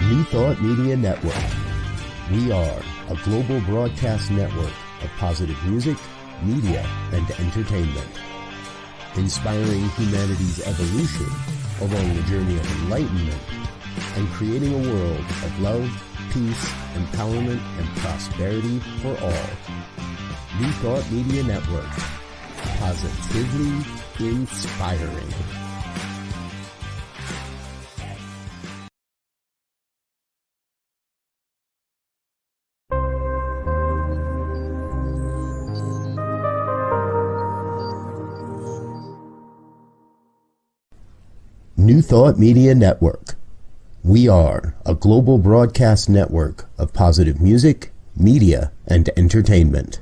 New Thought Media Network. We are a global broadcast network of positive music, media, and entertainment, inspiring humanity's evolution along the journey of enlightenment and creating a world of love, peace, empowerment, and prosperity for all. New Thought Media Network. Positively inspiring. New Thought Media Network. We are a global broadcast network of positive music, media, and entertainment,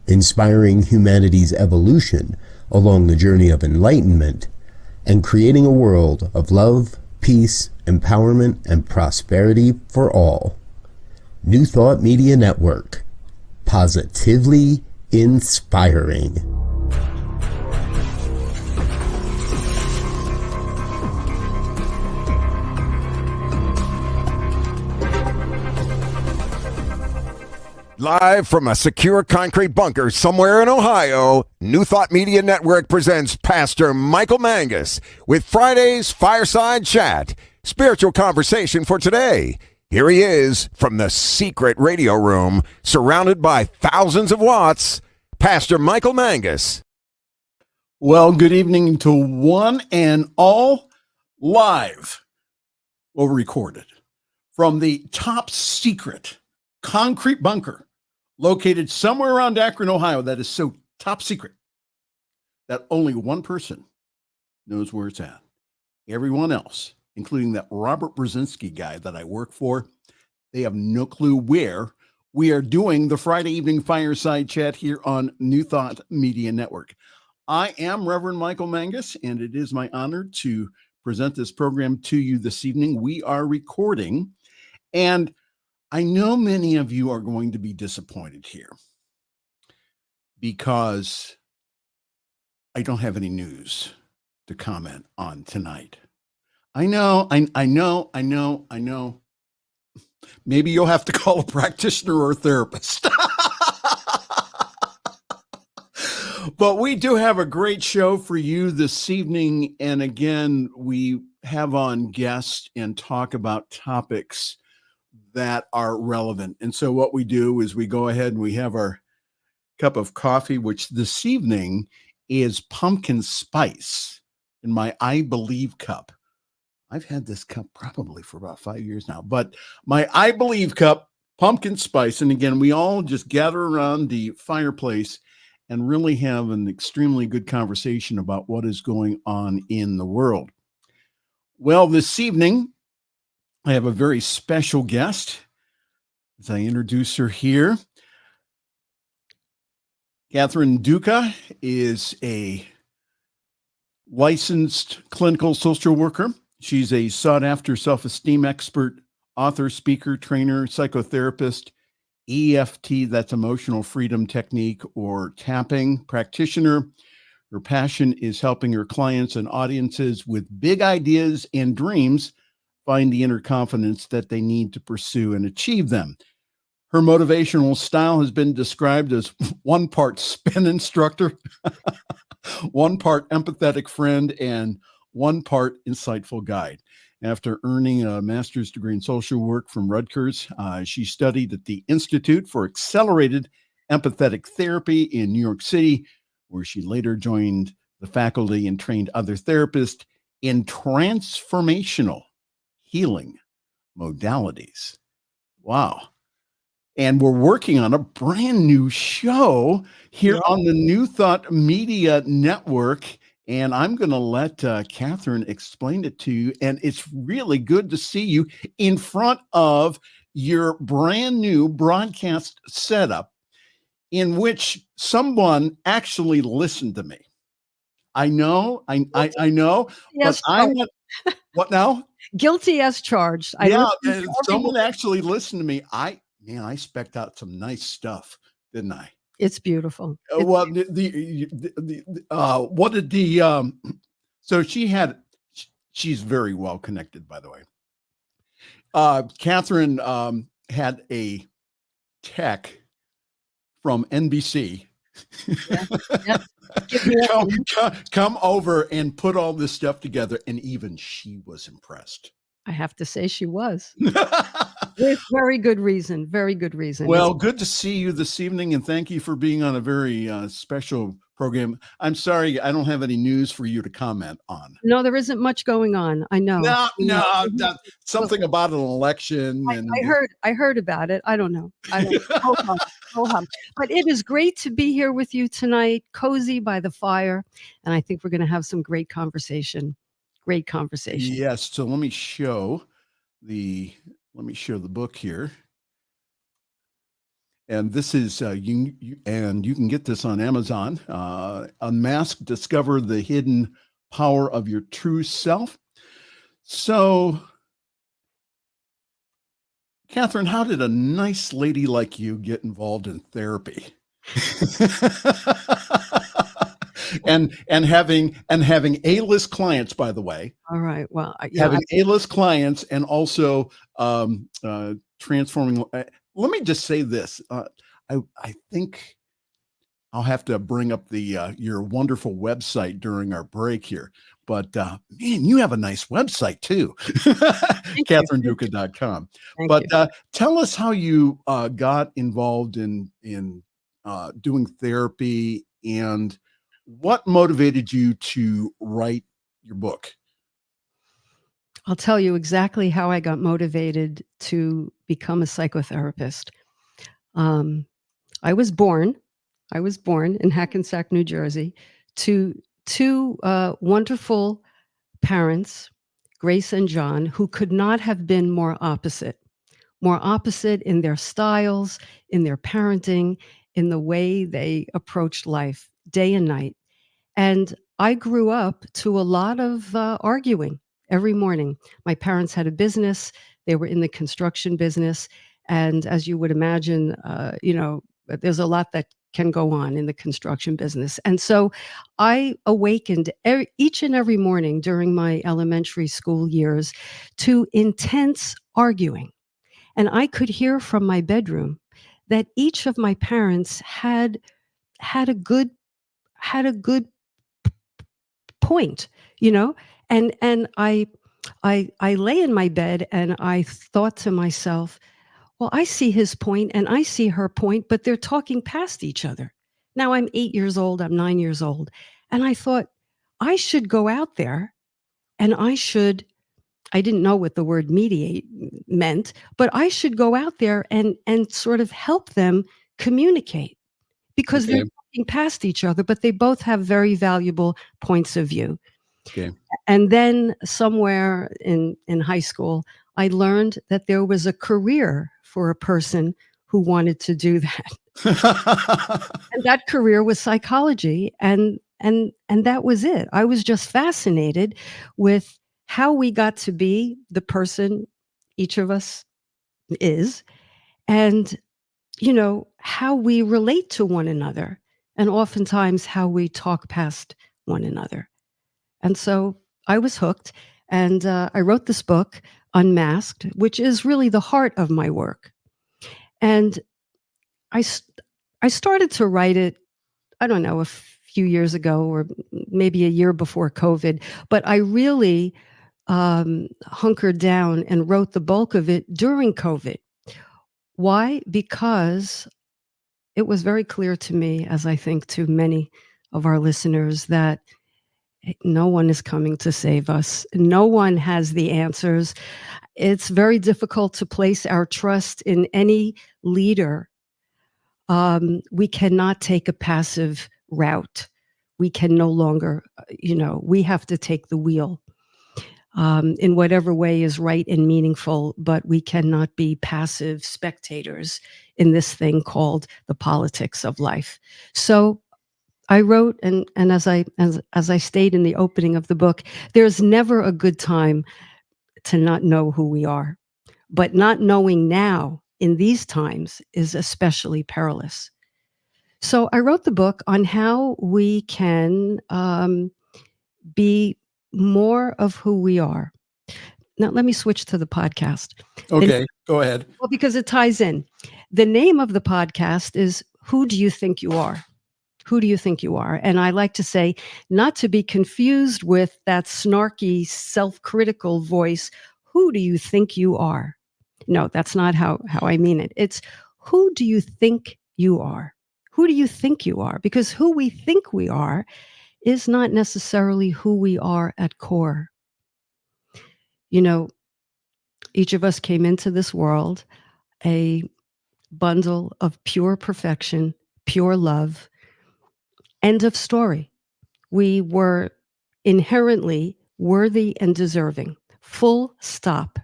inspiring humanity's evolution along the journey of enlightenment and creating a world of love, peace, empowerment, and prosperity for all. New Thought Media Network. Positively inspiring. Live from a secure concrete bunker somewhere in Ohio, New Thought Media Network presents Pastor Michael Mangus with Friday's Fireside Chat, spiritual conversation for today. Here he is from the secret radio room, surrounded by thousands of watts, Pastor Michael Mangus. Well, good evening to one and all, live or recorded from the top secret concrete bunker located somewhere around Akron, Ohio, that is so top secret that only one person knows where it's at. Everyone else, including that Robert Brzezinski guy that I work for, they have no clue where we are doing the Friday evening fireside chat here on New Thought Media Network. I am Reverend Michael Mangus, and it is my honor to present this program to you this evening. We are recording, and I know many of you are going to be disappointed here because I don't have any news to comment on tonight. I know. Maybe you'll have to call a practitioner or a therapist. But we do have a great show for you this evening. And again, we have on guests and talk about topics that are relevant. And so what we do is we go ahead and we have our cup of coffee, which this evening is pumpkin spice in my I Believe cup. I've had this cup probably for about 5 years now, but my I Believe cup, pumpkin spice. And again, we all just gather around the fireplace and really have an extremely good conversation about what is going on in the world. Well, this evening, I have a very special guest as I introduce her here. Catherine Duca is a licensed clinical social worker. She's a sought-after self-esteem expert, author, speaker, trainer, psychotherapist, EFT, that's emotional freedom technique, or tapping practitioner. Her passion is helping her clients and audiences with big ideas and dreams find the inner confidence that they need to pursue and achieve them. Her motivational style has been described as one part spin instructor, one part empathetic friend, and one part insightful guide. After earning a master's degree in social work from Rutgers, she studied at the Institute for Accelerated Empathetic Therapy in New York City, where she later joined the faculty and trained other therapists in transformational healing modalities. Wow. And we're working on a brand new show here on the New Thought Media Network. And I'm going to let Catherine explain it to you. And it's really good to see you in front of your brand new broadcast setup in which someone actually listened to me. I know, Yes, but I'm not, what now? guilty as charged. Someone actually listened to me. I specced out some nice stuff, didn't I? It's beautiful. What did so she's very well connected, by the way. Catherine had a tech from NBC come over and put all this stuff together, and even she was impressed. I have to say she was. With very good reason. Very good reason. Well, good to see you this evening, and thank you for being on a very special program. I'm sorry, I don't have any news for you to comment on. No, there isn't much going on. I know. No, something about an election. I heard about it. I don't know. Hold on. But it is great to be here with you tonight, cozy by the fire, and I think we're going to have some great conversation. Great conversation. Yes. So let me show the book here. And this is you can get this on Amazon. Unmask, Discover the Hidden Power of Your True Self. So, Catherine, how did a nice lady like you get involved in therapy? and having A-list clients, by the way. All right. Well, having A-list clients and also transforming. Let me just say this. I think I'll have to bring up the your wonderful website during our break here. But man, you have a nice website too, CatherineDuca.com. But tell us how you got involved in doing therapy and what motivated you to write your book. I'll tell you exactly how I got motivated to become a psychotherapist. I was born in Hackensack, New Jersey, to two wonderful parents, Grace and John, who could not have been more opposite in their styles, in their parenting, in the way they approached life day and night. And I grew up to a lot of arguing every morning. My parents had a business. They were in the construction business. And as you would imagine, there's a lot that can go on in the construction business. And so I awakened each and every morning during my elementary school years to intense arguing. And I could hear from my bedroom that each of my parents had a good point, and I lay in my bed and I thought to myself, well, I see his point and I see her point, but they're talking past each other. Now I'm 8 years old, I'm 9 years old. And I thought I should go out there and I didn't know what the word mediate meant, but I should go out there and sort of help them communicate because they're talking past each other, but they both have very valuable points of view. Okay. And then somewhere in high school, I learned that there was a career for a person who wanted to do that. And that career was psychology. And that was it. I was just fascinated with how we got to be the person each of us is, and, how we relate to one another, and oftentimes how we talk past one another. And so I was hooked, and I wrote this book, Unmasked, which is really the heart of my work. And I started to write it, I don't know, a few years ago or maybe a year before COVID, but I really hunkered down and wrote the bulk of it during COVID. Why? Because it was very clear to me, as I think to many of our listeners, that no one is coming to save us. No one has the answers. It's very difficult to place our trust in any leader. We cannot take a passive route. We can no longer, we have to take the wheel in whatever way is right and meaningful, but we cannot be passive spectators in this thing called the politics of life. So I wrote, and as I stated in the opening of the book, there's never a good time to not know who we are. But not knowing now in these times is especially perilous. So I wrote the book on how we can be more of who we are. now let me switch to the podcast. Okay, go ahead. Well, because it ties in. The name of the podcast is Who Do You Think You Are? Who do you think you are? And I like to say, not to be confused with that snarky, self-critical voice, who do you think you are? No, that's not how I mean it. It's who do you think you are? Who do you think you are? Because who we think we are is not necessarily who we are at core. You know, each of us came into this world a bundle of pure perfection, pure love. End of story. We were inherently worthy and deserving. Full stop.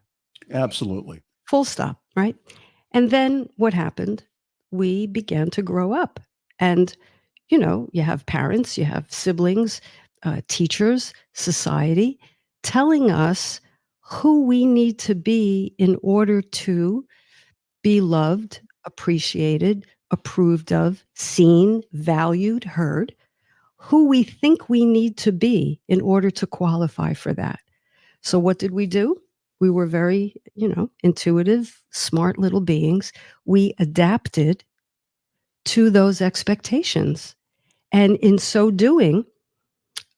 Absolutely. Full stop, right? And then what happened? We began to grow up. And, you know, you have parents, you have siblings, teachers, society telling us who we need to be in order to be loved, appreciated, approved of, seen, valued, heard, who we think we need to be in order to qualify for that. So what did we do? We were very, intuitive, smart little beings. We adapted to those expectations. And in so doing,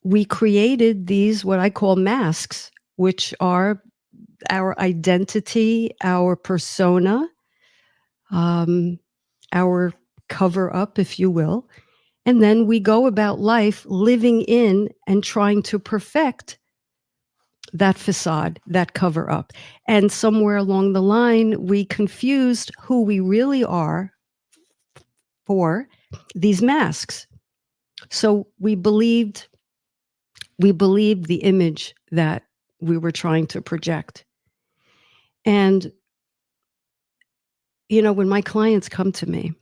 we created these, what I call masks, which are our identity, our persona, our cover up, if you will. And then we go about life living in and trying to perfect that facade, that cover up. And somewhere along the line, we confused who we really are for these masks. So we believed the image that we were trying to project. And, when my clients come to me,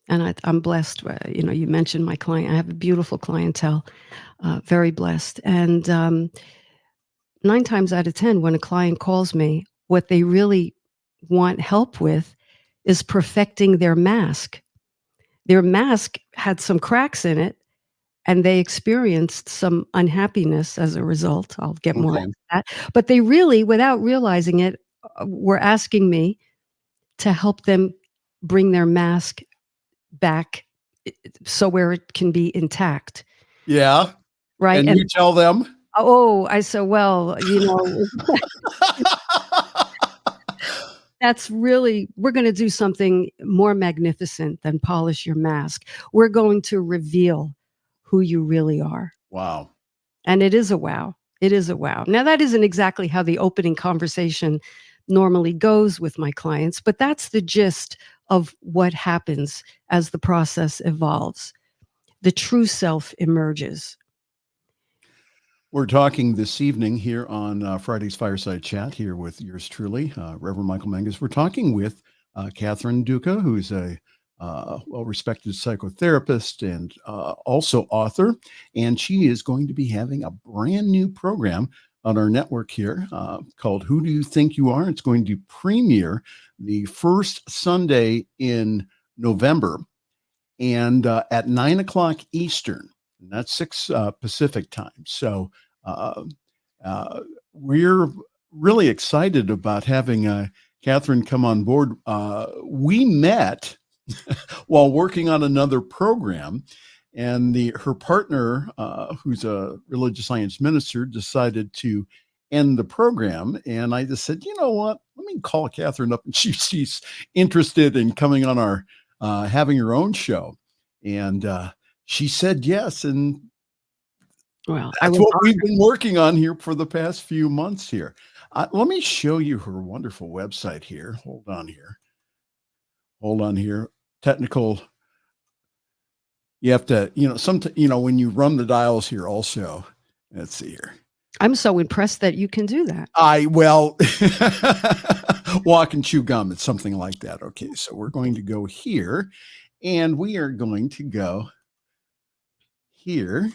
and I'm blessed, you mentioned my client, I have a beautiful clientele, very blessed. And 9 times out of 10, when a client calls me, what they really want help with is perfecting their mask. Their mask had some cracks in it, and they experienced some unhappiness as a result. I'll get more into that. But they really, without realizing it, were asking me to help them bring their mask back so where it can be intact. Yeah. Right. And you tell them? Oh, I said, well, that's really, we're going to do something more magnificent than polish your mask. We're going to reveal who you really are. Wow. And it is a wow. It is a wow. Now, that isn't exactly how the opening conversation normally goes with my clients, but that's the gist of what happens as the process evolves. The true self emerges. We're talking this evening here on Friday's Fireside Chat here with yours truly, Reverend Michael Mangus. We're talking with Catherine Duca, who's a well-respected psychotherapist and also author. And she is going to be having a brand new program on our network here called Who Do You Think You Are? It's going to premiere the first Sunday in November and at 9 o'clock Eastern. And that's 6 Pacific time. So we're really excited about having Catherine come on board. We met while working on another program, and her partner, who's a religious science minister, decided to end the program. And I just said, you know what? Let me call Catherine up, and she's interested in coming on our having her own show. And she said yes, and well, that's what we've been working on here for the past few months here. Let me show you her wonderful website here. Hold on here. Technical. You have to, when you run the dials here also. Let's see here. I'm so impressed that you can do that. Walk and chew gum. It's something like that. Okay, so we're going to go here, and we are going to go here.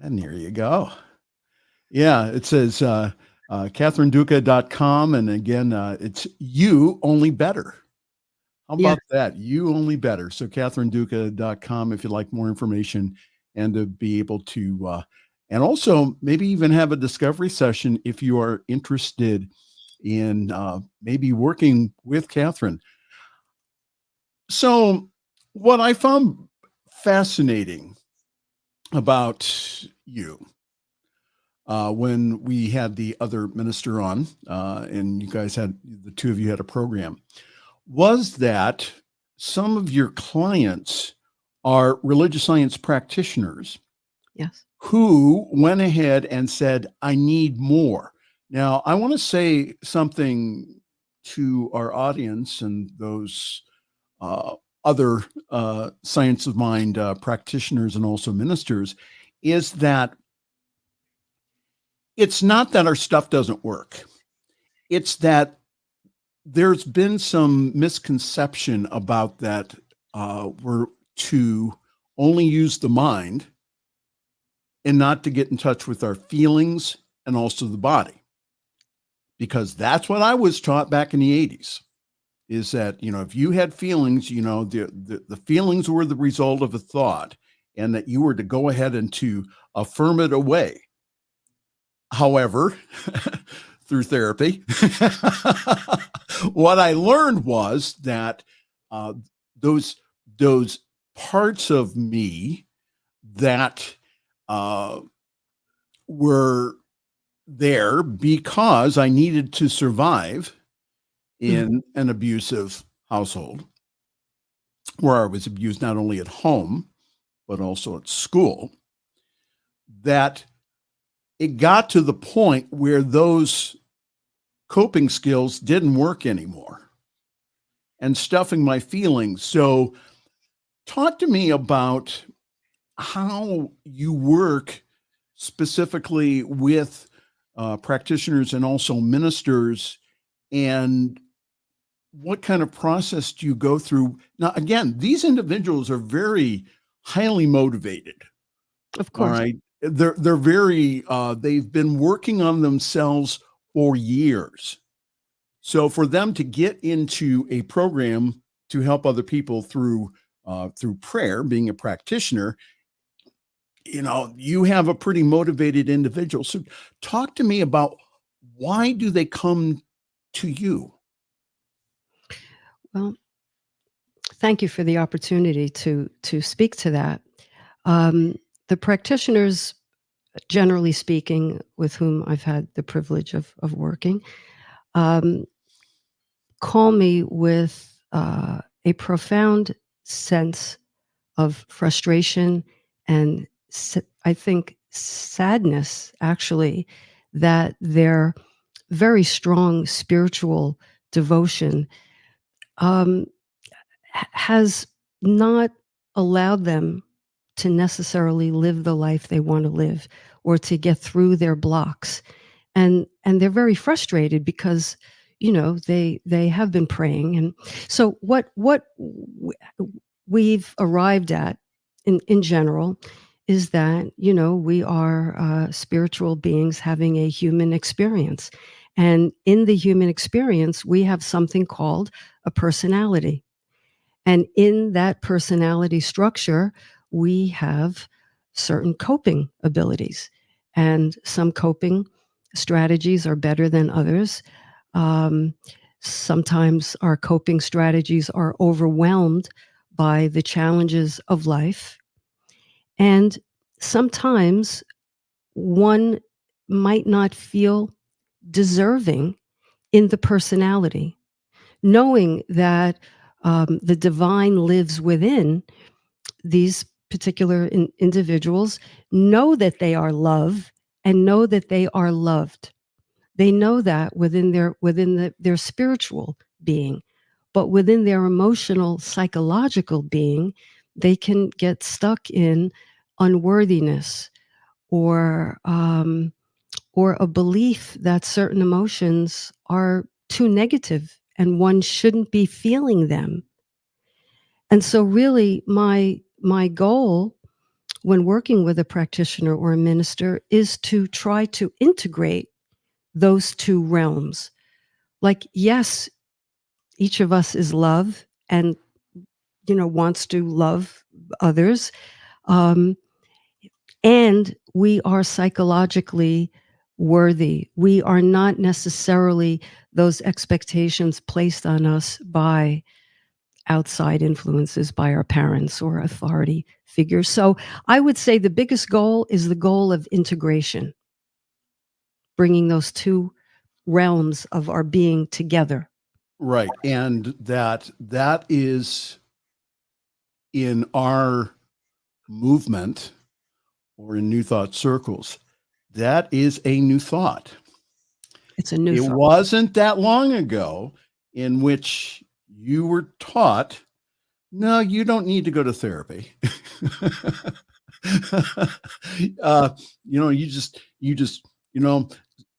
And there you go. Yeah, it says CatherineDuca.com. And again, it's you only better. How about that? You only better. So CatherineDuca.com if you'd like more information and to be able to and also maybe even have a discovery session if you are interested in maybe working with Catherine. So what I found fascinating about you when we had the other minister on, and you guys had, the two of you had a program, was that some of your clients are religious science practitioners. Yes. Who went ahead and said, I need more. Now, I want to say something to our audience and those other science of mind practitioners and also ministers, is that it's not that our stuff doesn't work. It's that there's been some misconception about that we're to only use the mind and not to get in touch with our feelings and also the body. Because that's what I was taught back in the 80s, is that, if you had feelings, the feelings were the result of a thought, and that you were to go ahead and to affirm it away. However, through therapy, what I learned was that those parts of me that were there because I needed to survive in an abusive household, where I was abused not only at home, but also at school, that it got to the point where those coping skills didn't work anymore, and stuffing my feelings. So talk to me about how you work specifically with practitioners and also ministers, and what kind of process do you go through? Now, again, these individuals are very highly motivated. Of course. All right. They're very, they've been working on themselves for years. So for them to get into a program to help other people through prayer, being a practitioner, you have a pretty motivated individual. So talk to me about, why do they come to you? Well, thank you for the opportunity to speak to that. The practitioners, generally speaking, with whom I've had the privilege of working, call me with a profound sense of frustration and I think sadness, actually, that their very strong spiritual devotion has not allowed them to necessarily live the life they want to live, or to get through their blocks. And they're very frustrated because, they have been praying. And so what we've arrived at in general is that, we are spiritual beings having a human experience. And in the human experience, we have something called a personality. And in that personality structure, we have certain coping abilities. And some coping strategies are better than others. Sometimes our coping strategies are overwhelmed by the challenges of life. And sometimes one might not feel deserving in the personality, knowing that the divine lives within these particular individuals, know that they are love and know that they are loved. They know that within their spiritual being, but within their emotional, psychological being, they can get stuck in unworthiness or a belief that certain emotions are too negative and one shouldn't be feeling them. And so really my goal when working with a practitioner or a minister is to try to integrate those two realms. Like, yes, each of us is love and, wants to love others. And we are psychologically worthy. We are not necessarily those expectations placed on us by outside influences, by our parents or authority figures. So I would say the biggest goal is the goal of integration, bringing those two realms of our being together. Right. And that is in our movement or in New Thought circles. That is a new thought. It's a new It thought. wasn't that long ago in which you were taught, no, you don't need to go to therapy. You just,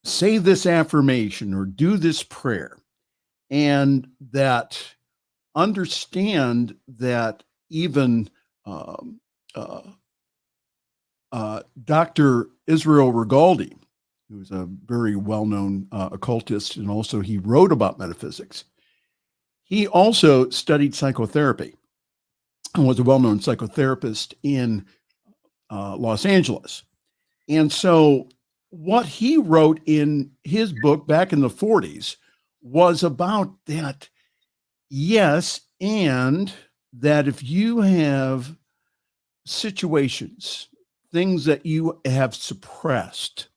say this affirmation or do this prayer, and that understand that even Dr. Israel Regaldi, who's a very well-known occultist, and also he wrote about metaphysics. He also studied psychotherapy and was a well-known psychotherapist in Los Angeles. And so what he wrote in his book back in the 40s was about that, yes, and that if you have situations, things that you have suppressed,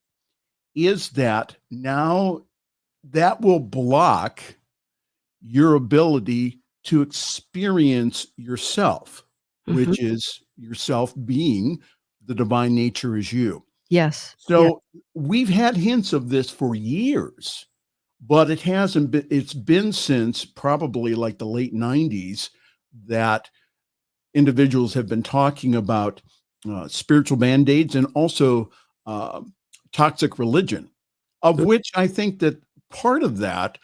is that now that will block your ability to experience yourself, which is yourself being the divine nature is you. Yes. So we've had hints of this for years, but it hasn't been, it's been since probably like the late 90s that individuals have been talking about spiritual band-aids and also toxic religion, of which I think that part of that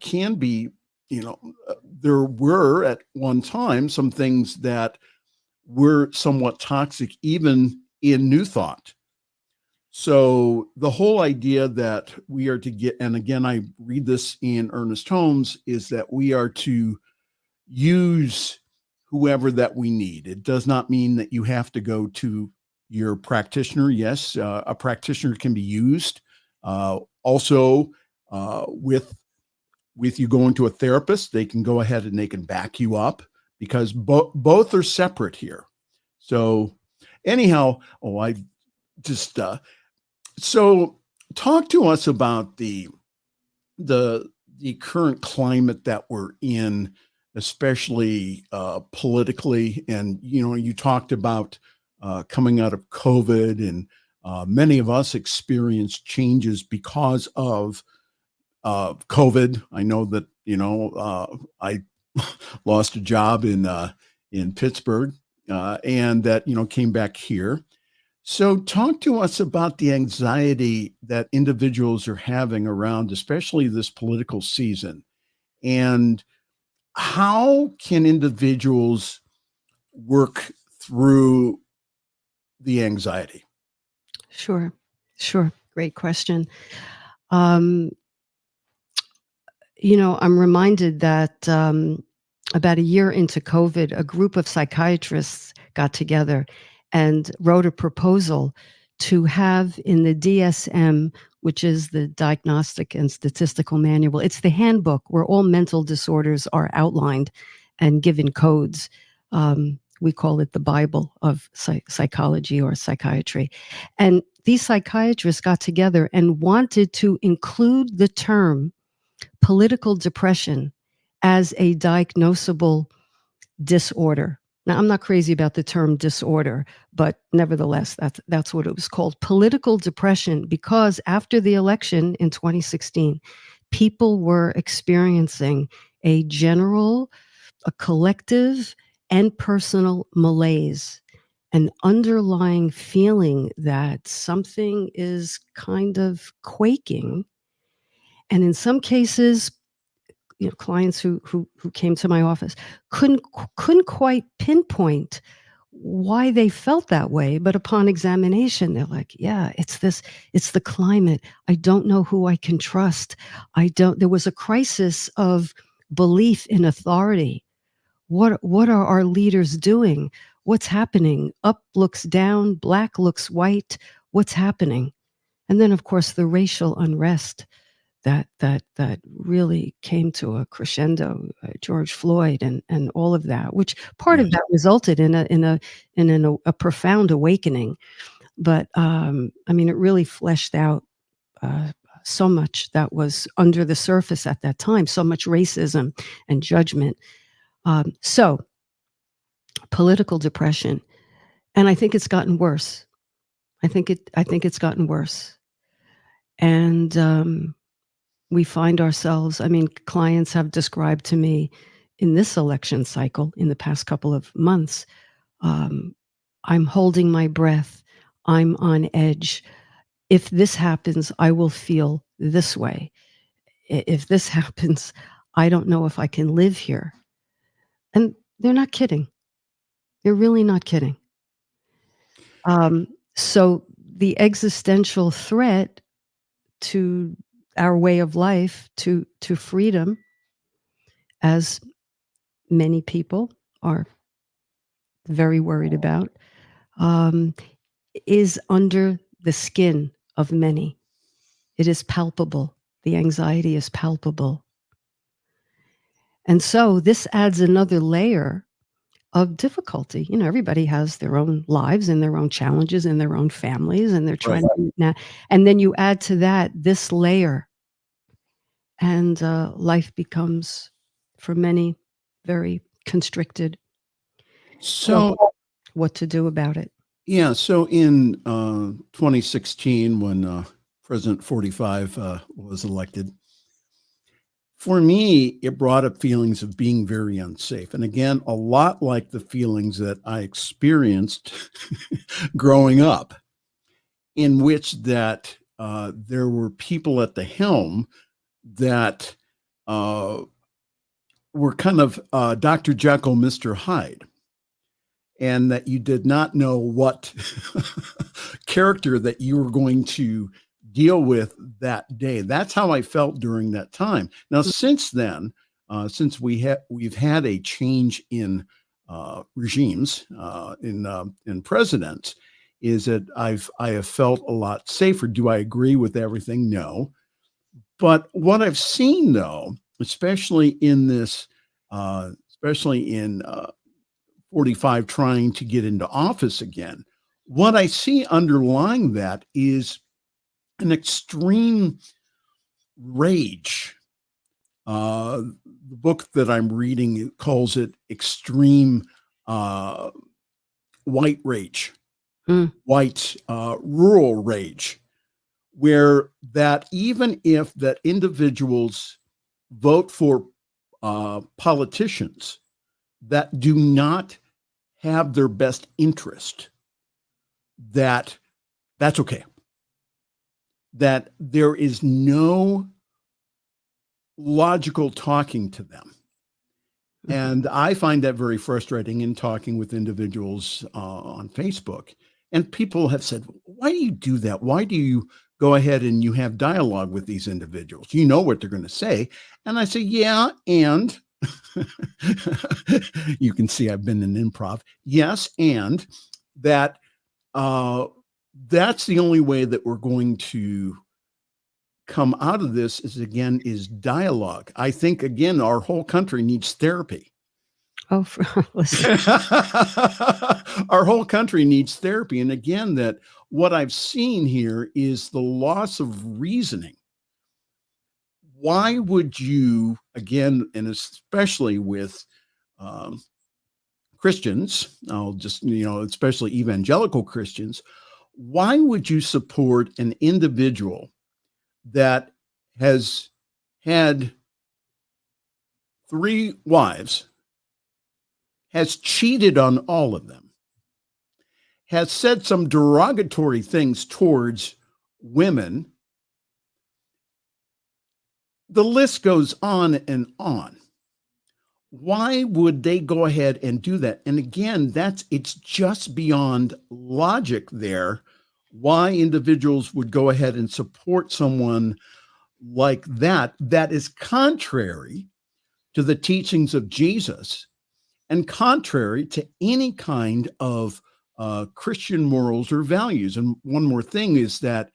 can be, there were at one time some things that were somewhat toxic, even in New Thought. So the whole idea that we are to get, and again, I read this in Ernest Holmes, is that we are to use whoever that we need. It does not mean that you have to go to your practitioner. Yes, a practitioner can be used. Also, with you going to a therapist, they can go ahead and they can back you up, because both are separate here. So anyhow, so talk to us about the current climate that we're in, especially politically. And, you talked about coming out of COVID, and many of us experienced changes because of COVID. I know that, I lost a job in Pittsburgh and that, came back here. So talk to us about the anxiety that individuals are having around, especially this political season, and how can individuals work through the anxiety? Sure. Great question. I'm reminded that about a year into COVID, a group of psychiatrists got together and wrote a proposal to have in the DSM, which is the Diagnostic and Statistical Manual. It's the handbook where all mental disorders are outlined and given codes. We call it the Bible of psychology or psychiatry. And these psychiatrists got together and wanted to include the term political depression as a diagnosable disorder. Now, I'm not crazy about the term disorder, but nevertheless, that's what it was called, political depression, because after the election in 2016, people were experiencing a collective and personal malaise, an underlying feeling that something is kind of quaking. And in some cases, clients who came to my office couldn't quite pinpoint why they felt that way. But upon examination, they're like, yeah, it's the climate. I don't know who I can trust. There was a crisis of belief in authority. What are our leaders doing? What's happening? Up looks down, black looks white. What's happening? And then, of course, the racial unrest that really came to a crescendo, George Floyd and all of that, which part of that resulted in a profound awakening. But I mean, it really fleshed out so much that was under the surface at that time, so much racism and judgment. So political depression, and I think it's gotten worse. I think it's gotten worse, and we find ourselves. I mean, clients have described to me in this election cycle, in the past couple of months, I'm holding my breath. I'm on edge. If this happens, I will feel this way. If this happens, I don't know if I can live here. And they're not kidding. They're really not kidding. So the existential threat to our way of life, to freedom, as many people are very worried about, is under the skin of many. It is palpable. The anxiety is palpable. And so this adds another layer of difficulty. You know, everybody has their own lives and their own challenges and their own families, and they're trying to now. And then you add to that this layer, and life becomes, for many, very constricted. So, what to do about it? Yeah. So in 2016, when President 45 was elected, for me, it brought up feelings of being very unsafe. And again, a lot like the feelings that I experienced growing up, in which that there were people at the helm that were kind of Dr. Jekyll, Mr. Hyde, and that you did not know what character that you were going to deal with that day. That's how I felt during that time. Now, since then, since we've had a change in regimes, in presidents, is that I have felt a lot safer. Do I agree with everything? No. But what I've seen, though, especially in this, especially in 45 trying to get into office again, what I see underlying that is an extreme rage. The book that I'm reading calls it extreme white rage, white rural rage, where that even if that individuals vote for politicians that do not have their best interest, that's okay. That there is no logical talking to them. And I find that very frustrating in talking with individuals on Facebook. And people have said, why do you do that? Why do you go ahead and you have dialogue with these individuals? You know what they're going to say. And I say, yeah, and you can see I've been in improv. Yes, and that that's the only way that we're going to come out of this is dialogue. I think, again, our whole country needs therapy. Oh, listen. Our whole country needs therapy. And again, that what I've seen here is the loss of reasoning. Why would you, again, and especially with Christians, I'll just, especially evangelical Christians, why would you support an individual that has had 3 wives, has cheated on all of them, has said some derogatory things towards women? The list goes on and on. Why would they go ahead and do that? And again, it's just beyond logic there, why individuals would go ahead and support someone like that is contrary to the teachings of Jesus, and contrary to any kind of Christian morals or values. And one more thing is that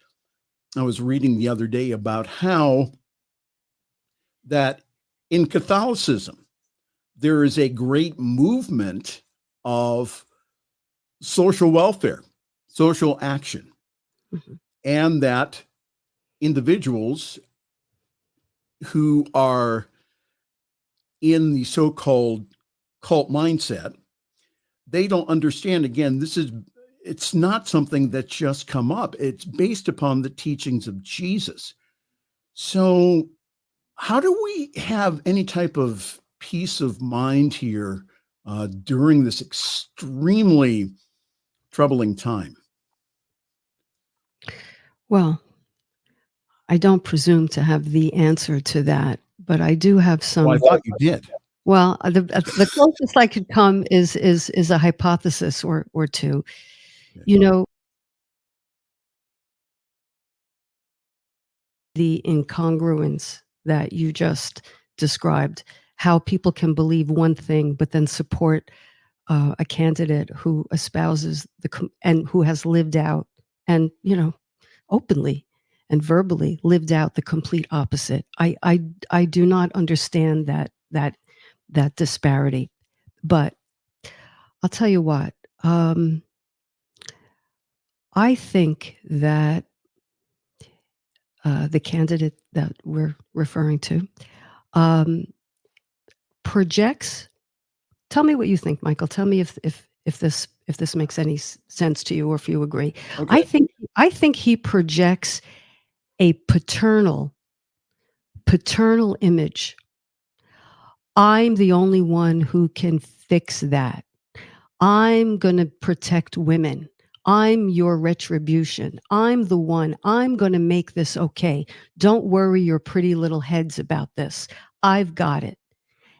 I was reading the other day about how that in Catholicism, there is a great movement of social welfare, social action, and that individuals who are in the so-called cult mindset, they don't understand, again, it's not something that's just come up. It's based upon the teachings of Jesus. So how do we have any type of peace of mind here during this extremely troubling time? Well, I don't presume to have the answer to that, but I do have some. Well, I thought you did. Well, the closest I could come is a hypothesis or two. You know, the incongruence that you just described, how people can believe one thing but then support a candidate who espouses and who has lived out and, openly and verbally lived out the complete opposite. I do not understand that disparity, but I'll tell you what. I think that the candidate that we're referring to projects. Tell me what you think, Michael. Tell me if this makes any sense to you or if you agree. Okay. I think he projects a paternal image. I'm the only one who can fix that. I'm going to protect women. I'm your retribution. I'm the one. I'm going to make this okay. Don't worry your pretty little heads about this. I've got it.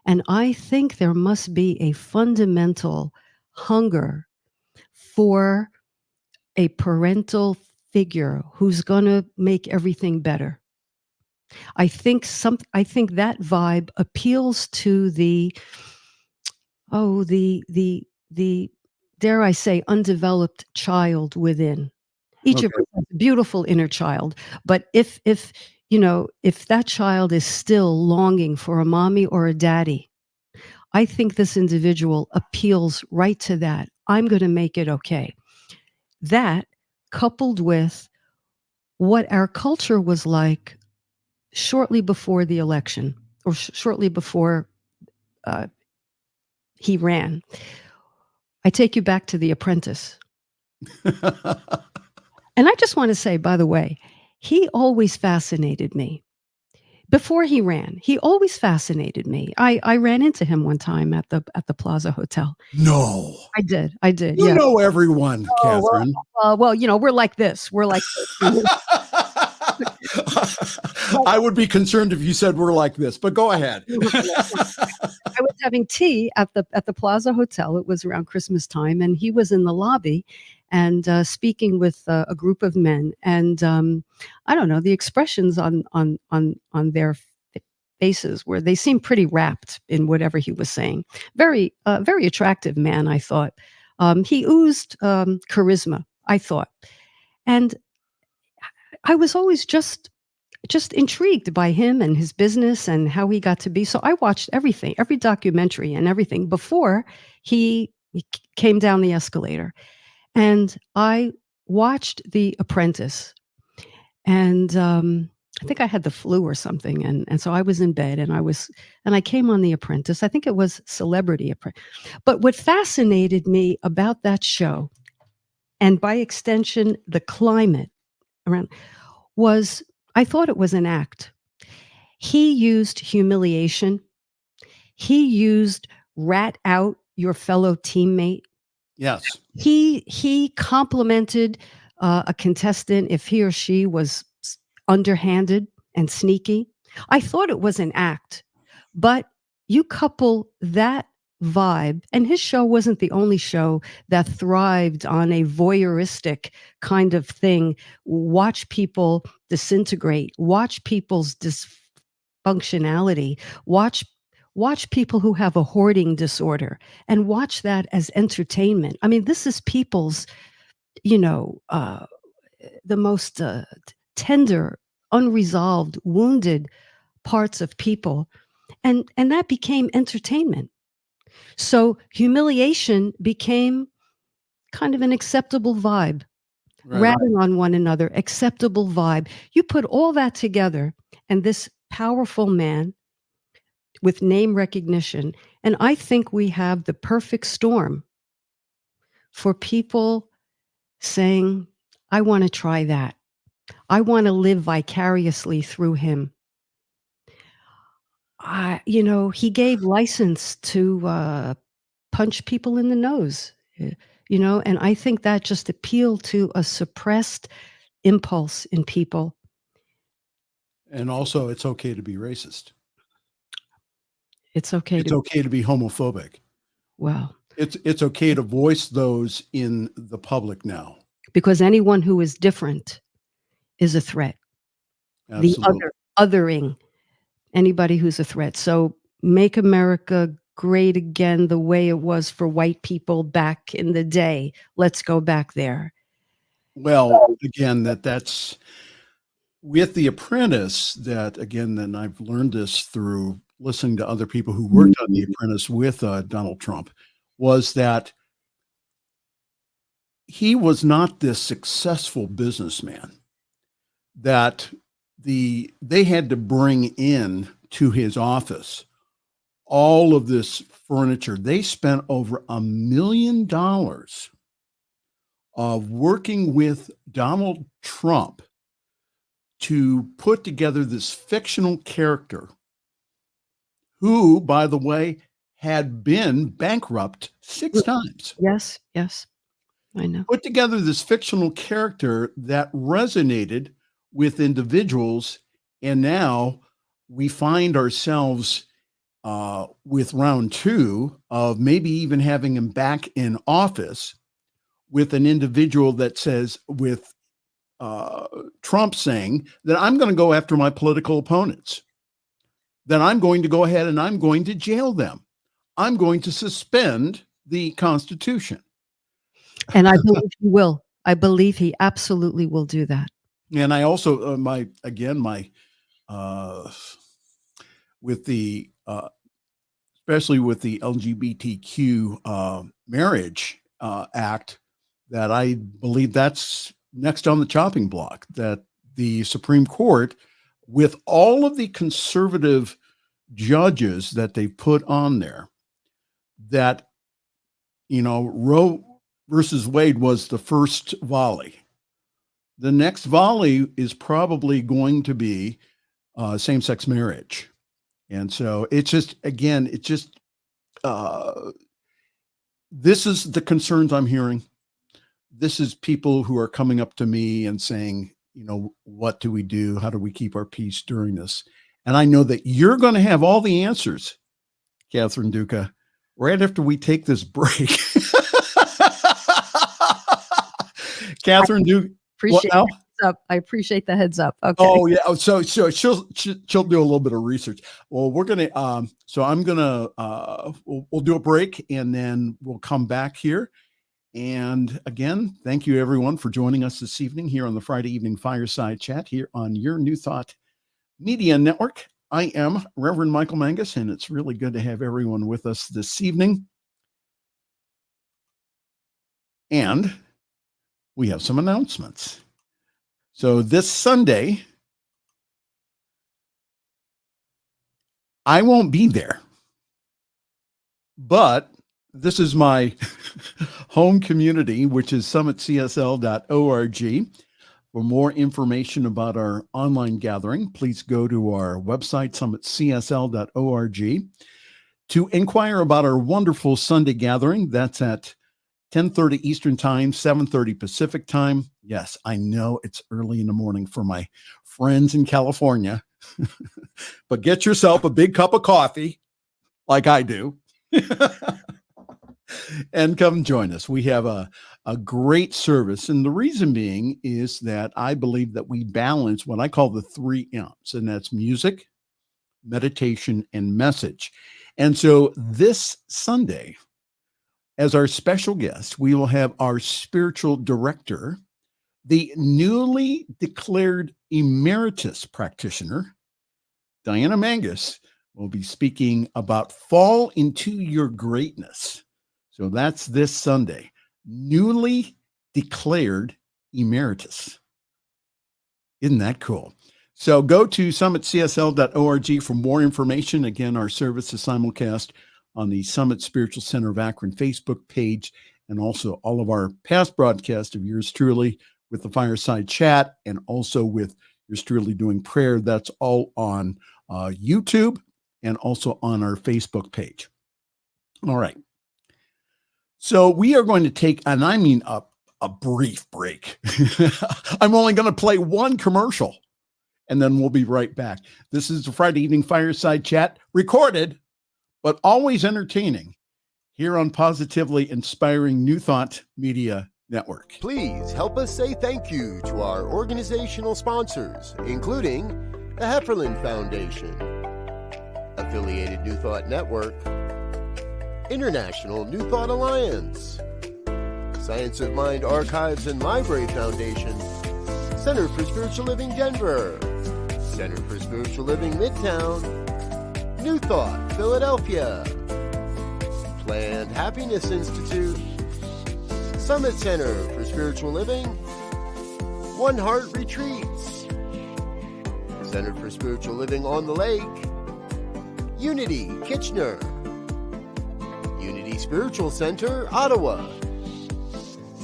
And I think there must be a fundamental hunger for a parental figure who's going to make everything better. I think that vibe appeals to the dare I say undeveloped child within. Each of us has a beautiful inner child, but if that child is still longing for a mommy or a daddy, I think this individual appeals right to that. I'm going to make it okay. That, coupled with what our culture was like shortly before the election, or shortly before he ran. I take you back to The Apprentice. And I just want to say, by the way, he always fascinated me. Before he ran, he always fascinated me. I ran into him one time at the Plaza Hotel. No. I did. You know everyone, Catherine. Well, we're like this. We're like this. I would be concerned if you said we're like this, but go ahead. I was having tea at the Plaza Hotel. It was around Christmas time, and he was in the lobby and speaking with a group of men. And I don't know, the expressions on their faces were, they seemed pretty rapt in whatever he was saying. Very attractive man, I thought. He oozed charisma, I thought, and I was always just intrigued by him and his business and how he got to be. So I watched everything, every documentary and everything before he came down the escalator. And I watched The Apprentice. And I think I had the flu or something. And so I was in bed and I came on The Apprentice. I think it was Celebrity Apprentice. But what fascinated me about that show, and by extension, the climate around, was I thought it was an act. He used humiliation. He used rat out your fellow teammate. Yes. He complimented a contestant if he or she was underhanded and sneaky. I thought it was an act, but you couple that vibe, and his show wasn't the only show that thrived on a voyeuristic kind of thing. Watch people disintegrate, watch people's dysfunctionality, watch Watch people who have a hoarding disorder and watch that as entertainment. I mean, this is people's, the most tender, unresolved, wounded parts of people. And that became entertainment. So humiliation became kind of an acceptable vibe. Right. Ratting on one another, acceptable vibe. You put all that together, and this powerful man with name recognition, and I think we have the perfect storm for people saying, I want to try that. I want to live vicariously through him. He gave license to punch people in the nose, and I think that just appealed to a suppressed impulse in people. And also, it's okay to be racist. It's okay to be homophobic. Well, it's okay to voice those in the public now. Because anyone who is different is a threat. Absolutely. The othering, anybody who's a threat. So make America great again the way it was for white people back in the day. Let's go back there. Well, again, that's with The Apprentice, that again, then I've learned this through listening to other people who worked on The Apprentice with Donald Trump, was that he was not this successful businessman, that they had to bring in to his office all of this furniture. They spent over $1 million of working with Donald Trump to put together this fictional character who, by the way, had been bankrupt 6 times. Yes, I know. Put together this fictional character that resonated with individuals, and now we find ourselves with round 2 of maybe even having him back in office with an individual that says, with Trump saying that I'm going to go after my political opponents, that I'm going to go ahead and I'm going to jail them. I'm going to suspend the Constitution. And I believe he will. I believe he absolutely will do that. And I also, with the, especially with the LGBTQ marriage act, that I believe that's next on the chopping block, that the Supreme Court, with all of the conservative judges that they put on there, that, Roe versus Wade was the first volley. The next volley is probably going to be same-sex marriage. And so it's just, again, this is the concerns I'm hearing. This is people who are coming up to me and saying, what do we do? How do we keep our peace during this? And I know that you're going to have all the answers, Catherine Duca, right after we take this break. Catherine Duca. I appreciate the heads up. Okay. Oh yeah. So she'll do a little bit of research. Well, we're gonna. So I'm gonna. We'll do a break and then we'll come back here. And again, thank you everyone for joining us this evening here on the Friday evening Fireside Chat here on your New Thought Media Network. I am Reverend Michael Mangus, and it's really good to have everyone with us this evening. And we have some announcements. So this Sunday, I won't be there, but this is my home community, which is summitcsl.org. For more information about our online gathering, please go to our website, summitcsl.org. To inquire about our wonderful Sunday gathering, that's at 10:30 Eastern Time, 7:30 Pacific Time. Yes, I know it's early in the morning for my friends in California, but get yourself a big cup of coffee like I do and come join us. We have a great service. And the reason being is that I believe that we balance what I call the 3 M's, and that's music, meditation, and message. And so this Sunday, as our special guest, we will have our spiritual director, the newly declared emeritus practitioner, Diana Mangus, will be speaking about Fall into Your Greatness. So that's this Sunday, newly declared emeritus. Isn't that cool? So go to summitcsl.org for more information. Again, our service is simulcast on the Summit Spiritual Center of Akron Facebook page, and also all of our past broadcasts of yours truly with the Fireside Chat, and also with yours truly doing prayer. That's all on YouTube and also on our Facebook page. All right. So we are going to take, and I mean a brief break. I'm only going to play one commercial, and then we'll be right back. This is the Friday Evening Fireside Chat, recorded, but always entertaining, here on Positively Inspiring New Thought Media Network. Please help us say thank you to our organizational sponsors, including the Hefferland Foundation, Affiliated New Thought Network, International New Thought Alliance, Science of Mind Archives and Library Foundation, Center for Spiritual Living Denver, Center for Spiritual Living Midtown, New Thought Philadelphia, Planned Happiness Institute, Summit Center for Spiritual Living, One Heart Retreats, Center for Spiritual Living on the Lake, Unity Kitchener, Unity Spiritual Center Ottawa,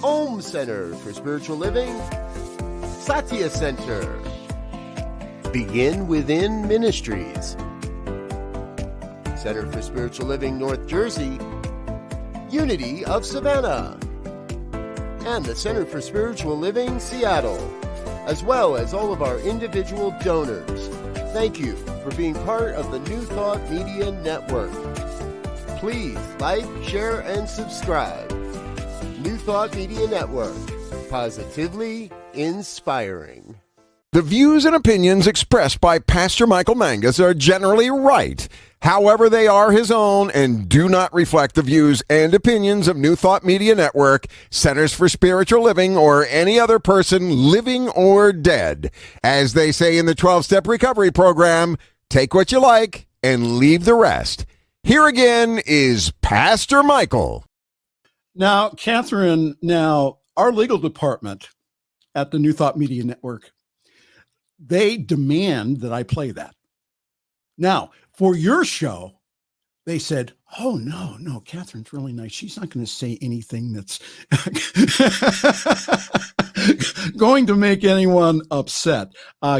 Om Center for Spiritual Living, Satya Center, Begin Within Ministries, Center for Spiritual Living North Jersey, Unity of Savannah, and the Center for Spiritual Living Seattle, as well as all of our individual donors. Thank you for being part of the New Thought Media Network. Please like, share, and subscribe. New Thought Media Network, positively inspiring. The views and opinions expressed by Pastor Michael Mangus are generally right. However, they are his own and do not reflect the views and opinions of New Thought Media Network, Centers for Spiritual Living, or any other person living or dead. As they say in the 12-Step Recovery Program, take what you like and leave the rest. Here again is Pastor Michael. Now, Catherine, our legal department at the New Thought Media Network, they demand that I play that. Now, for your show, they said, oh, no, Catherine's really nice. She's not going to say anything that's going to make anyone upset.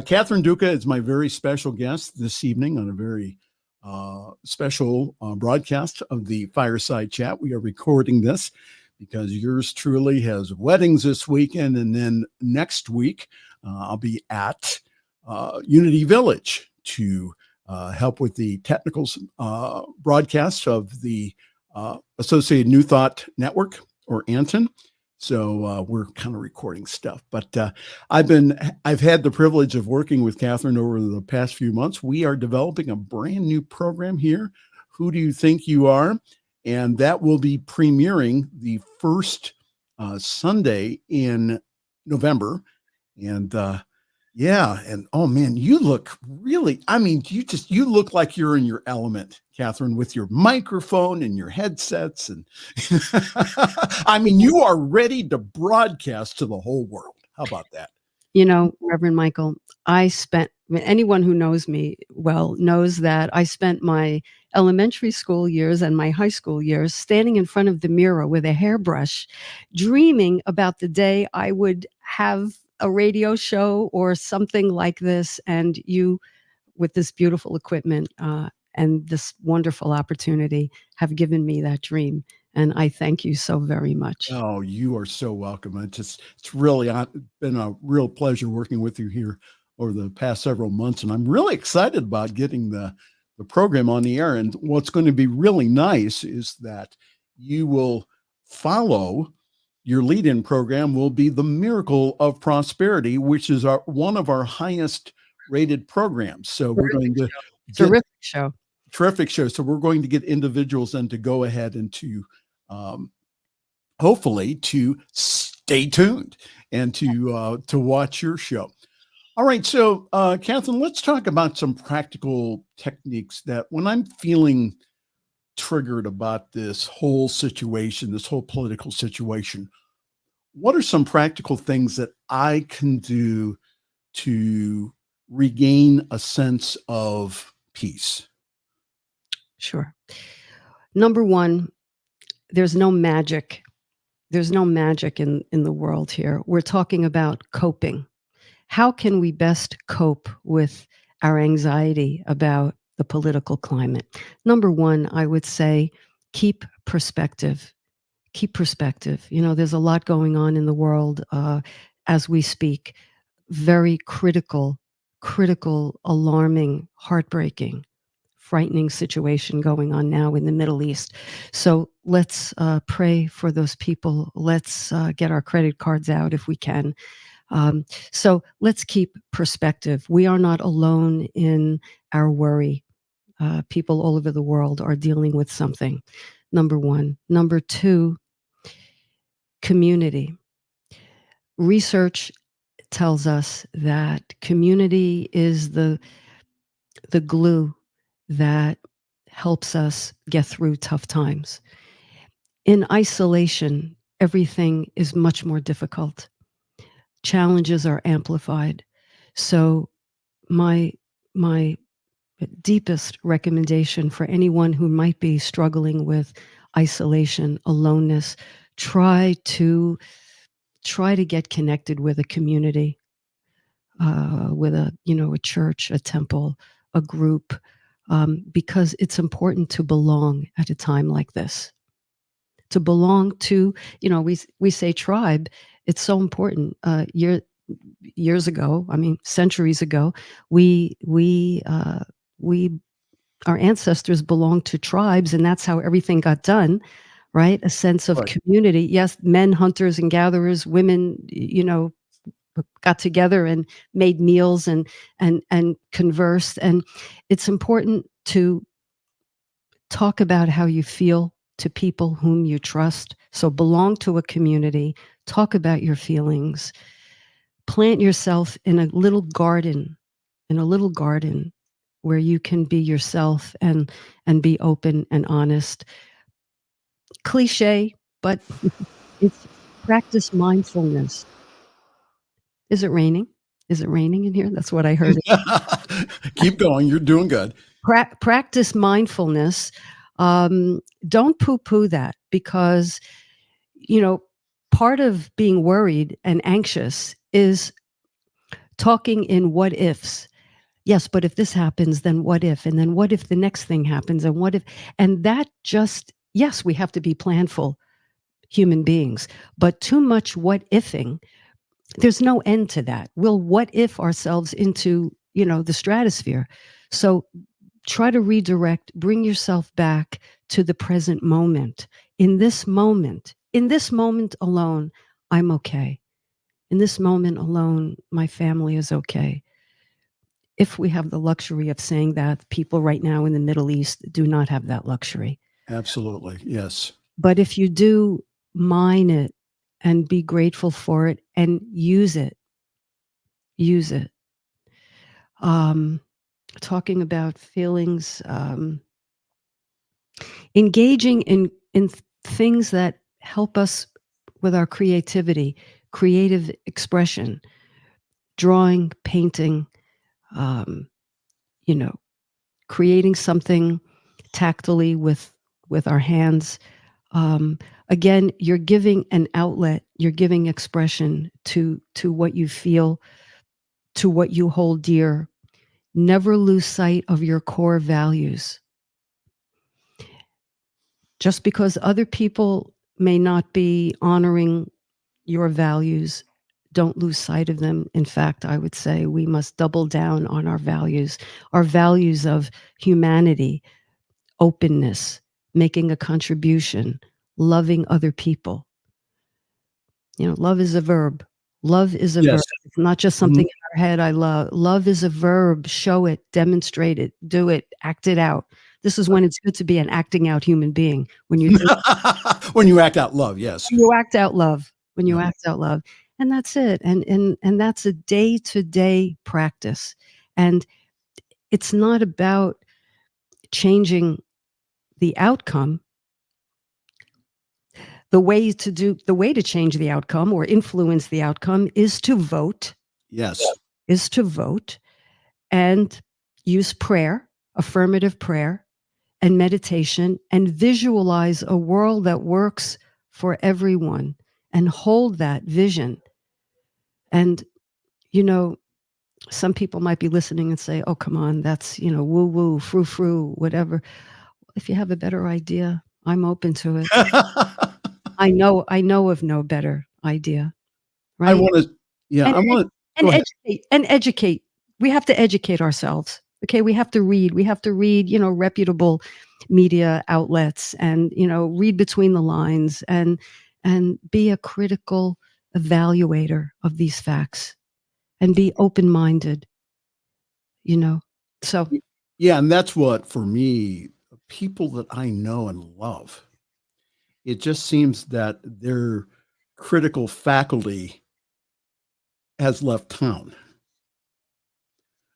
Catherine Duca is my very special guest this evening on a very special broadcast of the Fireside Chat. We are recording this because yours truly has weddings this weekend. And then next week, I'll be at Unity Village to help with the technical broadcasts of the Associated New Thought Network, or Anton. So we're kind of recording stuff, but I've had the privilege of working with Catherine over the past few months. We are developing a brand new program here. Who Do You Think You Are? And that will be premiering the first Sunday in November. And and oh man, you look really, you look like you're in your element, Catherine, with your microphone and your headsets. And you are ready to broadcast to the whole world. How about that? You know, Reverend Michael, anyone who knows me well knows that I spent my elementary school years and my high school years standing in front of the mirror with a hairbrush, dreaming about the day I would have a radio show or something like this, and you, with this beautiful equipment and this wonderful opportunity, have given me that dream. And I thank you so very much. Oh, you are so welcome. It's really been a real pleasure working with you here over the past several months. And I'm really excited about getting the program on the air. And what's going to be really nice is that you will follow. Your lead-in program will be the Miracle of Prosperity, which is one of our highest rated programs. So we're going to Terrific show. Terrific show. So we're going to get individuals then to go ahead and to hopefully to stay tuned and to watch your show. All right. So Catherine, let's talk about some practical techniques that when I'm feeling triggered about this whole situation, this whole political situation, what are some practical things that I can do to regain a sense of peace? Sure. Number one, there's no magic. There's no magic in the world here. We're talking about coping. How can we best cope with our anxiety about the political climate? Number one, I would say keep perspective. Keep perspective. There's a lot going on in the world as we speak. Very critical, alarming, heartbreaking, frightening situation going on now in the Middle East. So let's pray for those people. Let's get our credit cards out if we can. So let's keep perspective. We are not alone in our worry. People all over the world are dealing with something. Number one. Number two, community. Research tells us that community is the glue that helps us get through tough times. In isolation, everything is much more difficult. Challenges are amplified. So my deepest recommendation for anyone who might be struggling with isolation, aloneness, try to get connected with a community, with a church, a temple, a group, because it's important to belong at a time like this. To belong to, we say tribe. It's so important. Years ago, centuries ago, our ancestors belonged to tribes, and that's how everything got done, right? A sense of community. Yes, men, hunters and gatherers, women, got together and made meals and conversed. And it's important to talk about how you feel to people whom you trust. So belong to a community, talk about your feelings, plant yourself in a little garden, where you can be yourself and be open and honest. Cliche, but it's practice mindfulness. Is it raining? Is it raining in here? That's what I heard. Keep going. You're doing good. Practice mindfulness. Don't poo-poo that, because, part of being worried and anxious is talking in what ifs. Yes, but if this happens, then what if? And then what if the next thing happens? And what if? And that just, yes, we have to be planful human beings, but too much what ifing, there's no end to that. We'll what if ourselves into, the stratosphere. So try to redirect, bring yourself back to the present moment. In this moment alone, I'm okay. In this moment alone, my family is okay. If we have the luxury of saying that, people right now in the Middle East do not have that luxury. Absolutely. Yes. But if you do, mine it and be grateful for it and use it. Talking about feelings, engaging in things that help us with our creativity, creative expression, drawing, painting, creating something tactily with our hands. Again, you're giving an outlet, you're giving expression to what you feel, to what you hold dear. Never lose sight of your core values. Just because other people may not be honoring your values, don't lose sight of them. In fact, I would say we must double down on our values of humanity, openness, making a contribution, loving other people. Love is a verb. Love is a verb. It's not just something in our head, I love. Love is a verb. Show it, demonstrate it, do it, act it out. This is when it's good to be an acting out human being. When you do, When you act out love, yes. when you act out love. When you Yeah. act out love. And that's it. And that's a day-to-day practice. And it's not about changing the outcome. The way to change the outcome or influence the outcome is to vote. Yes. Is to vote and use prayer, affirmative prayer, and meditation, and visualize a world that works for everyone and hold that vision. And, some people might be listening and say, oh, come on, that's, woo woo, frou frou, whatever. If you have a better idea, I'm open to it. I know of no better idea. Right? I want to educate. We have to educate ourselves. Okay. We have to read, reputable media outlets and, read between the lines and be a critical evaluator of these facts and be open-minded, so. Yeah. And that's what, for me, people that I know and love, it just seems that their critical faculty has left town,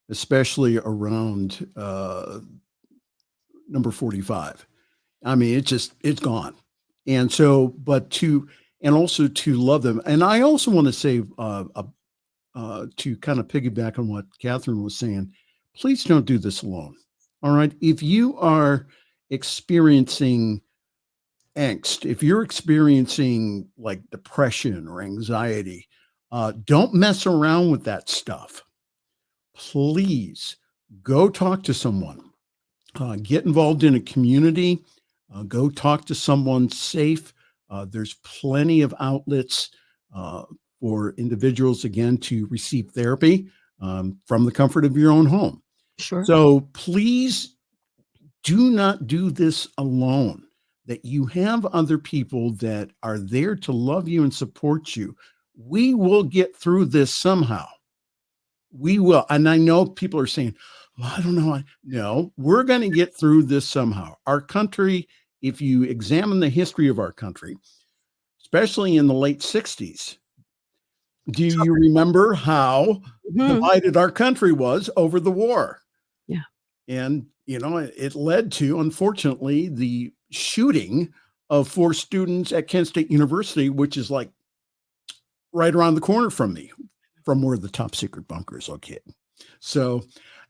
especially around number 45. I mean, it's gone. And so, and also to love them. And I also want to say, to kind of piggyback on what Catherine was saying, please don't do this alone. All right. If you are experiencing angst, if you're experiencing like depression or anxiety, don't mess around with that stuff. Please go talk to someone, get involved in a community, go talk to someone safe. There's plenty of outlets for individuals, again, to receive therapy from the comfort of your own home. Sure. So please do not do this alone, that you have other people that are there to love you and support you. We will get through this somehow. We will. And I know people are saying, well, I don't know. No, we're going to get through this somehow. Our country, if you examine the history of our country, especially in the late 60s, do you remember how divided our country was over the war? Yeah. And, it led to, unfortunately, the shooting of 4 students at Kent State University, which is like right around the corner from me, from where the top secret bunker is located. So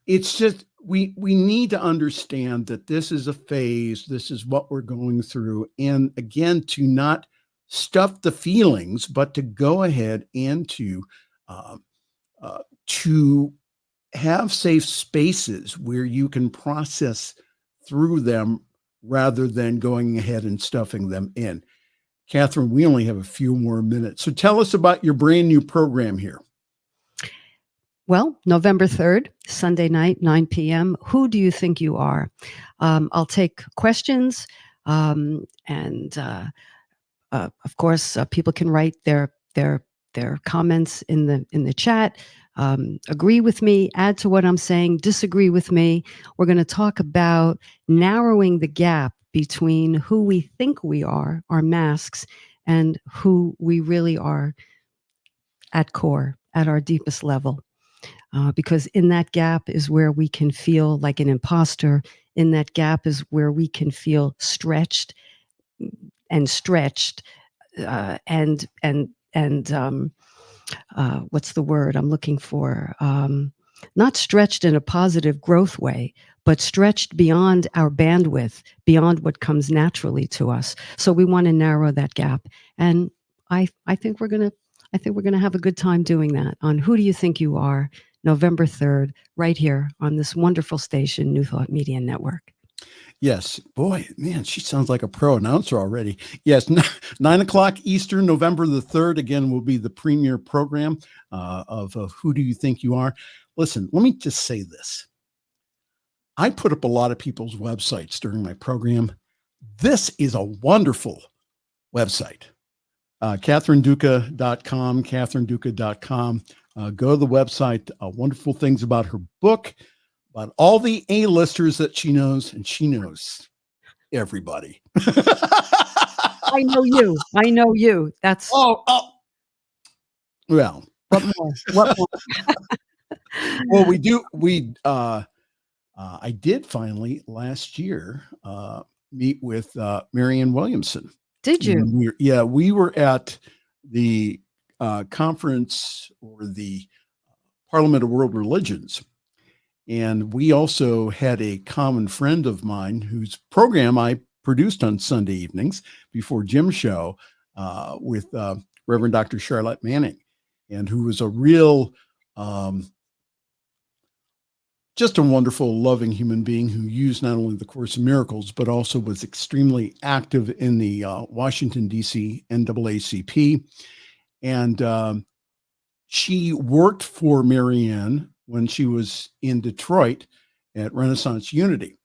it's just, we need to understand that this is a phase, this is what we're going through. And again, to not stuff the feelings, but to go ahead and to have safe spaces where you can process through them rather than going ahead and stuffing them in. Catherine, we only have a few more minutes. So tell us about your brand new program here. Well, November 3rd, Sunday night, 9 p.m. Who do you think you are? I'll take questions. Of course, people can write their comments in the chat. Agree with me, add to what I'm saying, disagree with me. We're going to talk about narrowing the gap between who we think we are, our masks, and who we really are at core, at our deepest level. Because in that gap is where we can feel like an imposter. In that gap is where we can feel stretched, what's the word I'm looking for? Not stretched in a positive growth way, but stretched beyond our bandwidth, beyond what comes naturally to us. So we want to narrow that gap. And I think we're going to have a good time doing that on Who Do You Think You Are, November 3rd, right here on this wonderful station, New Thought Media Network. Yes. Boy, man, she sounds like a pro announcer already. Yes. 9 o'clock Eastern, November the 3rd, again, will be the premiere program of Who Do You Think You Are? Listen, let me just say this. I put up a lot of people's websites during my program. This is a wonderful website. CatherineDuca.com, CatherineDuca.com. Go to the website. Wonderful things about her book, about all the A-listers that she knows, and she knows everybody. I know you. I know you. That's Oh. Well, what more? What more? well, we do. I did finally last year meet with Marianne Williamson. Did you? We were at the conference or the Parliament of World Religions. And we also had a common friend of mine whose program I produced on Sunday evenings before Jim's show with Reverend Dr. Charlotte Manning, and who was a real, just a wonderful, loving human being who used not only the Course in Miracles, but also was extremely active in the Washington, D.C. NAACP. And she worked for Marianne when she was in Detroit at Renaissance Unity.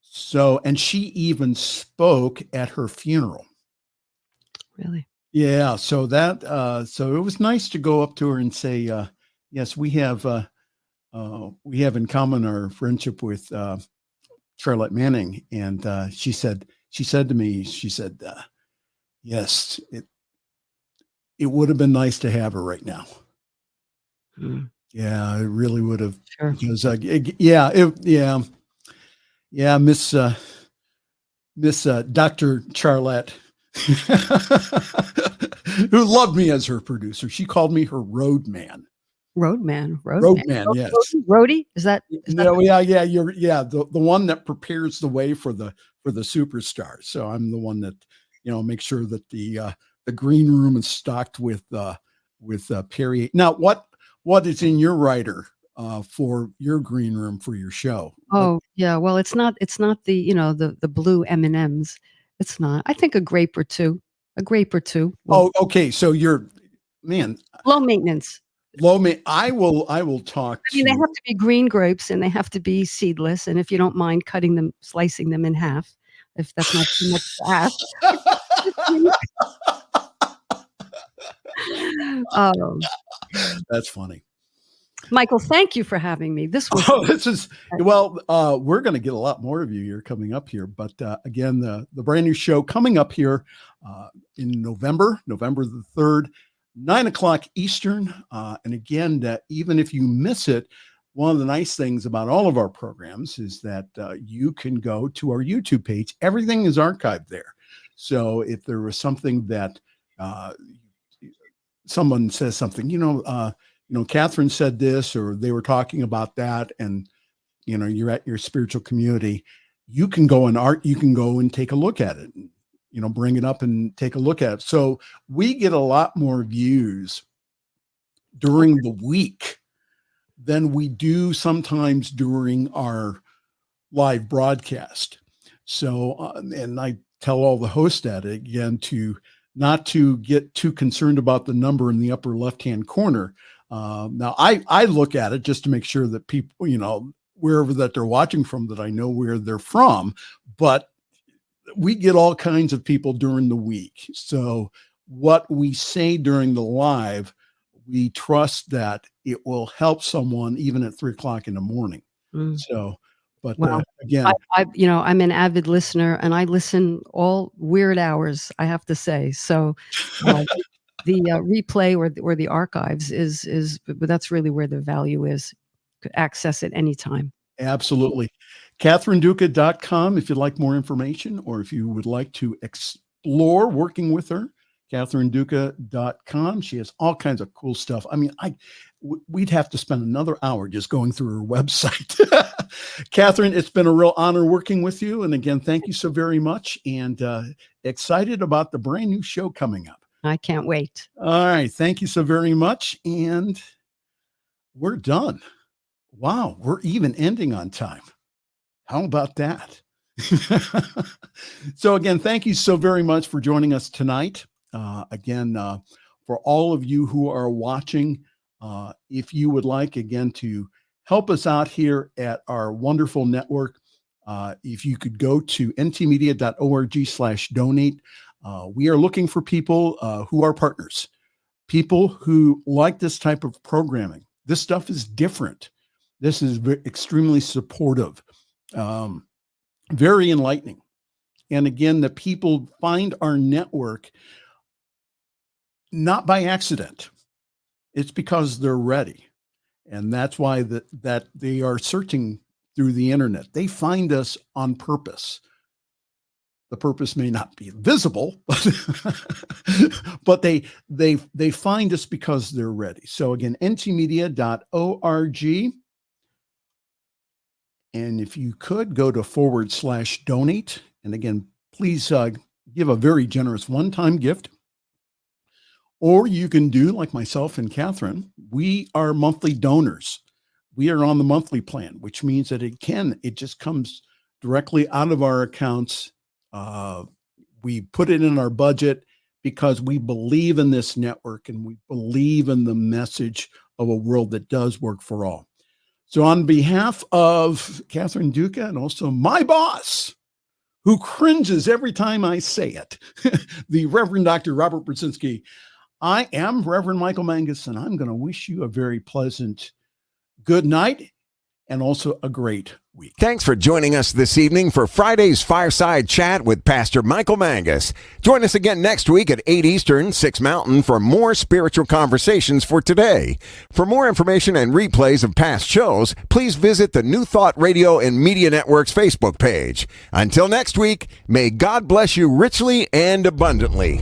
So, and she even spoke at her funeral. Really? Yeah. So so it was nice to go up to her and say, yes, we have in common our friendship with Charlotte Manning. And she said to me, yes, it would have been nice to have her right now. Mm. Yeah, it really would have. Sure. Because Miss Dr. Charlotte, who loved me as her producer, she called me her road man. Roadman. Yes. Roadie? Is that? No, the one that prepares the way for the superstars. So I'm the one that makes sure that the green room is stocked with Perrier. Now, what is in your writer for your green room for your show? Oh, yeah. Well, it's not the the blue M&Ms. It's not. I think a grape or two. Oh, okay. So you're, man, Low maintenance. I will talk. I mean, they have to be green grapes and they have to be seedless. And if you don't mind cutting them, slicing them in half, if that's not too much to ask. That's funny. Michael, thank you for having me. This was we're going to get a lot more of you here coming up here, but again, the brand new show coming up here in November the 3rd, 9:00 Eastern. And again, even if you miss it, one of the nice things about all of our programs is that you can go to our YouTube page. Everything is archived there. So if there was something that someone says something, Catherine said this, or they were talking about that, and you're at your spiritual community, you can go and take a look at it, bring it up and take a look at it. So we get a lot more views during the week than we do sometimes during our live broadcast. So, and I tell all the hosts that again, not to get too concerned about the number in the upper left-hand corner. Now I look at it just to make sure that people, wherever that they're watching from, that I know where they're from, but we get all kinds of people during the week. So what we say during the live, we trust that it will help someone even at 3:00 in the morning. Mm. So, but well, again, I'm an avid listener and I listen all weird hours, I have to say. So the replay or the archives but that's really where the value is. Could access it anytime. Absolutely. CatherineDuca.com if you'd like more information, or if you would like to explore working with her, CatherineDuca.com. She has all kinds of cool stuff. I mean, we'd have to spend another hour just going through her website. Catherine, it's been a real honor working with you. And again, thank you so very much. And excited about the brand new show coming up. I can't wait. All right. Thank you so very much. And we're done. Wow. We're even ending on time. How about that? So again, thank you so very much for joining us tonight. Again, for all of you who are watching, if you would like, again, to help us out here at our wonderful network, if you could go to ntmedia.org/donate. We are looking for people who are partners, people who like this type of programming. This stuff is different. This is extremely supportive, very enlightening. And again, the people find our network not by accident. It's because they're ready. And that's why that they are searching through the internet. They find us on purpose. The purpose may not be visible, but they find us because they're ready. So again, ntmedia.org. And if you could go to /donate. And again, please give a very generous one-time gift. Or you can do like myself and Catherine. We are monthly donors. We are on the monthly plan, which means that it just comes directly out of our accounts. We put it in our budget because we believe in this network and we believe in the message of a world that does work for all. So on behalf of Catherine Duca and also my boss, who cringes every time I say it, the Reverend Dr. Robert Brzezinski, I am Reverend Michael Mangus, and I'm going to wish you a very pleasant good night and also a great week. Thanks for joining us this evening for Friday's Fireside Chat with Pastor Michael Mangus. Join us again next week at 8 Eastern, 6 Mountain for more spiritual conversations for today. For more information and replays of past shows, please visit the New Thought Radio and Media Network's Facebook page. Until next week, may God bless you richly and abundantly.